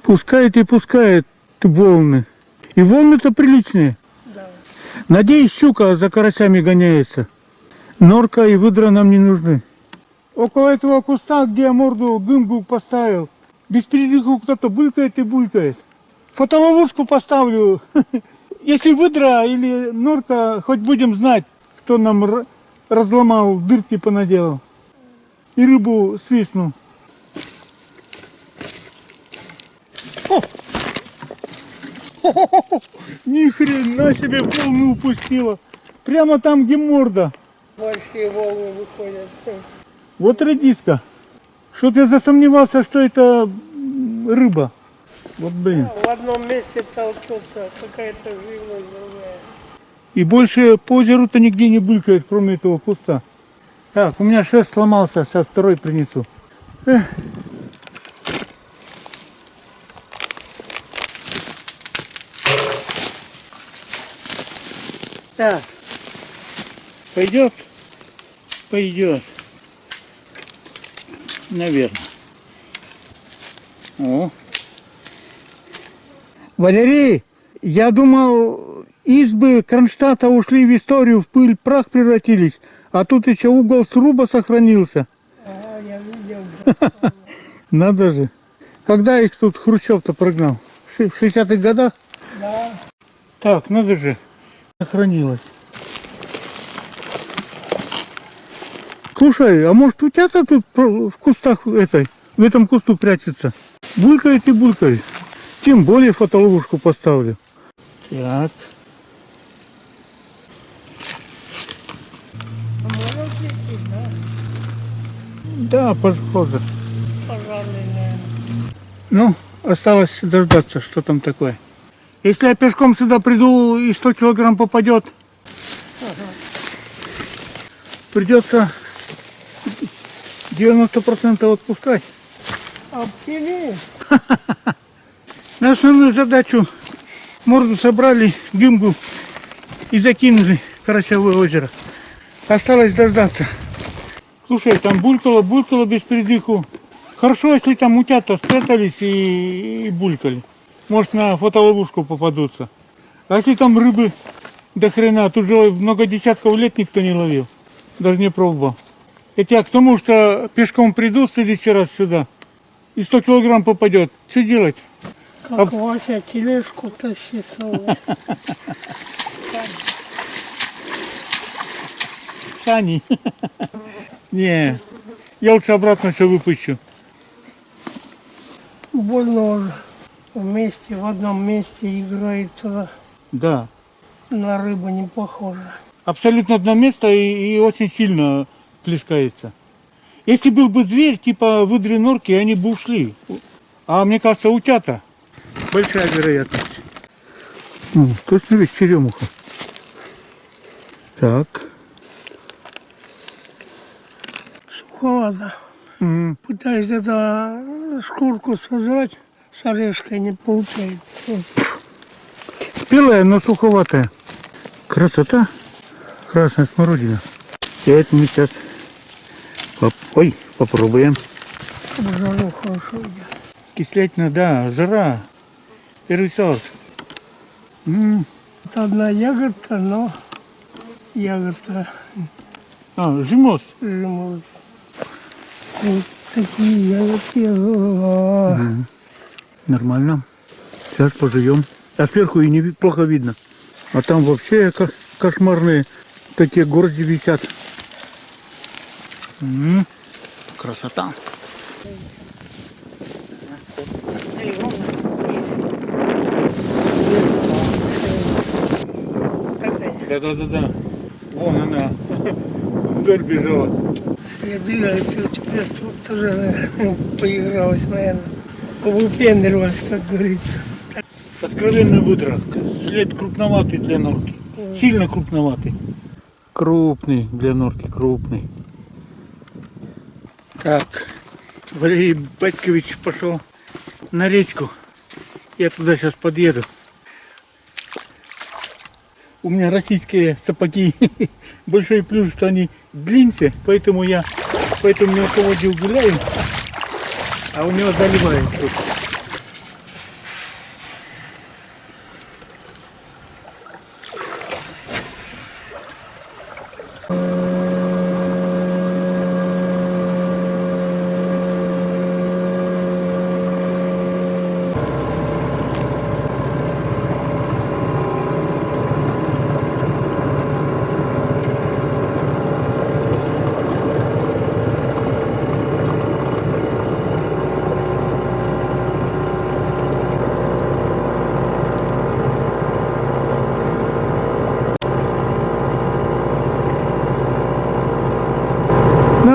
Пускает и пускает волны. И волны-то приличные. Да. Надеюсь, щука за карасями гоняется. Норка и выдра нам не нужны. Около этого куста, где я морду гымгу поставил, без передыху кто-то булькает и булькает. Фотоловушку поставлю. Если выдра или норка, хоть будем знать, кто нам разломал, дырки понаделал. И рыбу свистнул. Ни хрена себе волну упустила. Прямо там, где морда. Большие волны выходят. Вот редиска. Что-то я засомневался, что это рыба. Вот блин. В одном месте толкнуться, какая-то живность другая. И больше по озеру-то нигде не булькает, кроме этого куста. Так, у меня шест сломался, сейчас второй принесу. Так, пойдет? Пойдет. Наверное. О. Валерий, я думал, избы Кронштадта ушли в историю, в пыль, прах превратились, а тут еще угол сруба сохранился. Ага, я видел. Надо же. Когда их тут Хрущев-то прогнал? В 60-х годах? Да. Так, надо же. Сохранилось. Слушай, а может у тебя-то тут в кустах в этом кусту прячется? Булькает и булькает. Тем более фотоловушку поставлю. Так. Можно лететь, да? Да, похоже. Пожарный, наверное. Ну, осталось дождаться, что там такое. Если я пешком сюда приду и 100 килограмм попадет, придется 90% отпускать. Обпили? На основную задачу морду собрали, гымгу и закинули в Карасевое озеро. Осталось дождаться. Слушай, там булькало без передыху. Хорошо, если там утята спрятались и булькали. Может, на фотоловушку попадутся. А если там рыбы до хрена, тут же много десятков лет никто не ловил. Даже не пробовал. Это я к тому, что пешком приду в следующий раз сюда и 100 килограмм попадет. Что делать? Как Вася тележку тащит с собой. Сани. Не, я лучше обратно все выпущу. Больно уже. Вместе, в одном месте играет туда. Да. На рыбу не похоже. Абсолютно одно место и очень сильно плескается. Если был бы зверь, типа выдры норки, они бы ушли. А мне кажется, утята. Большая вероятность. Точно ведь черемуха. Так. Суховато. Пытаюсь это шкурку сожрать, с орешкой не получается. Спелая, но суховатая. Красота. Красная смородина. И это мы сейчас попробуем. В жару хорошо идет. Кислятина, да, жара. Первый сорт. Это одна ягодка, но ягодка Жимост. жимолость. Вот такие ягодки. Нормально. Сейчас пожуем. А сверху и неплохо видно. А там вообще кошмарные такие грозди висят. Красота. Да. Вон она. Вдоль бежала. Следы, а теперь тут тоже наверное, поигралась, наверное. Выпендрилась, как говорится. Откровенная выдра. След крупноватый для норки. Сильно крупноватый. Крупный для норки, крупный. Так, Валерий Батькович пошел на речку. Я туда сейчас подъеду. У меня российские сапоги. Большой плюс, что они длиннее, поэтому я по этому мелководью гуляю, а у него заливает тут.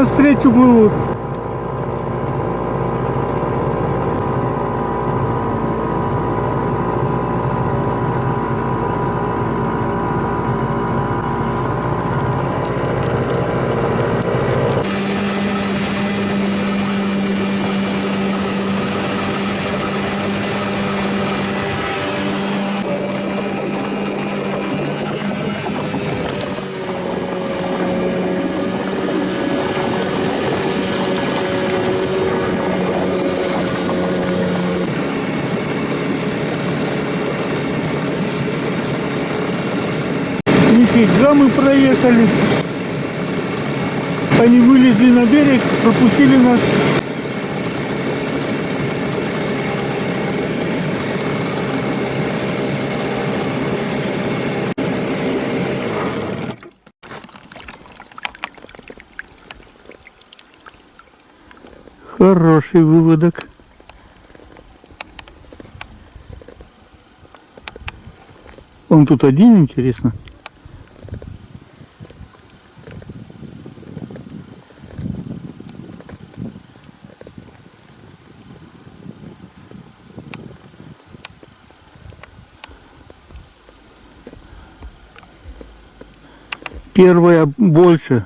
навстречу плывут. Нифига мы проехали. Они вылезли на берег, пропустили нас. Хороший выводок. Он тут один, интересно. Первая больше.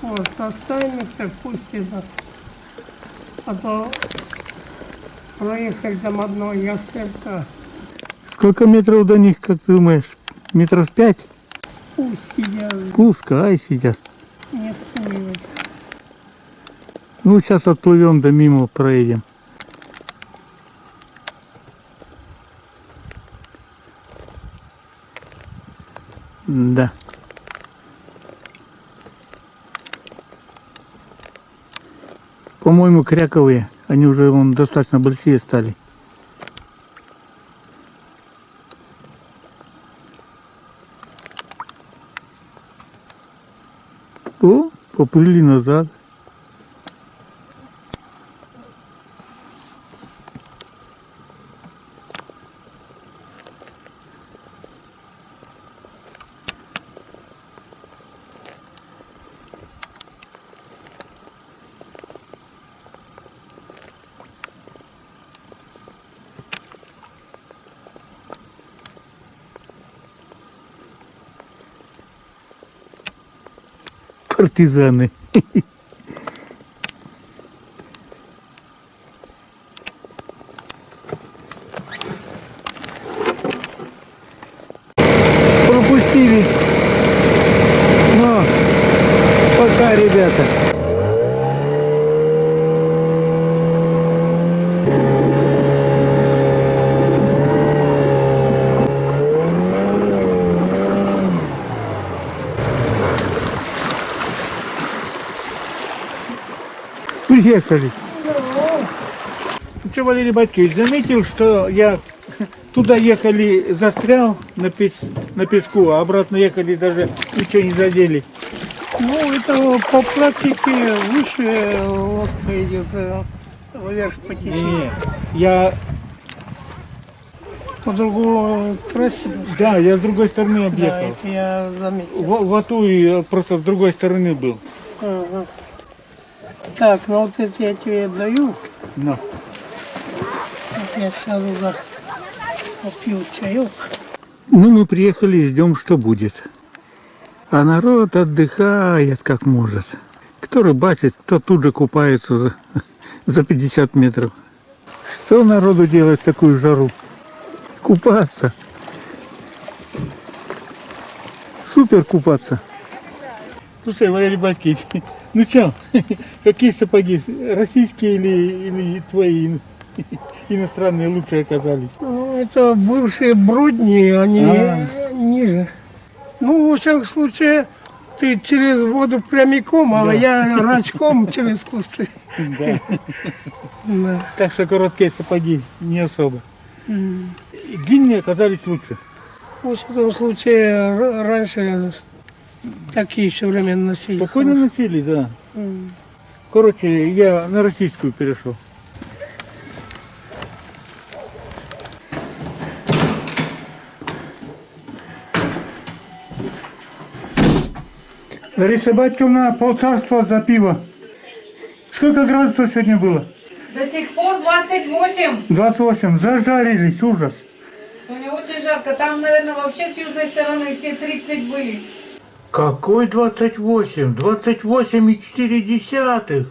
Вот, оставим их, так пусть это. А то проехать там одной ястребка. Сколько метров до них, как ты думаешь? Метров 5? Пусть сидят, Пускай сидят. не вкуривать. Ну, сейчас отплывем, да мимо проедем. Да. По-моему, кряковые. Они уже вон достаточно большие стали. О, поплыли назад. Партизаны. Пропустили. Но пока, ребята. Приехали. Что, Валерий Батькович, заметил, что я туда ехали, застрял на песку, а обратно ехали, даже ничего не задели. Ну, это по практике выше лодка идет вверх по течению. Не, я, По другой трассе. да, я с другой стороны Да, объехал. это я заметил. В Атуе просто с другой стороны был. Ага. Так, ну вот это я тебе даю. Но. Вот я сяду за попью чаек. Ну, мы приехали, ждем, что будет. А народ отдыхает как может. Кто рыбачит, кто тут же купается за 50 метров. Что народу делать в такую жару? Купаться. Супер купаться. Слушай, Валерий Батькович, ну что, какие сапоги? Российские или твои иностранные лучше оказались? Ну, это бывшие брудни, они ниже. Ну, во всяком случае, ты через воду прямиком, а я рачком через кусты. Да. Да. Так что короткие сапоги не особо. Длинные оказались лучше. В всяком случае, раньше такие все время носили. Спокойно носили, да. Короче, я на российскую перешел. Лариса Батьковна, полцарства за пиво. Сколько градусов сегодня было? До сих пор 28. 28. Зажарились, ужас. Сегодня очень жарко. Там, наверное, вообще с южной стороны все 30 были. Какой 28? 28,4.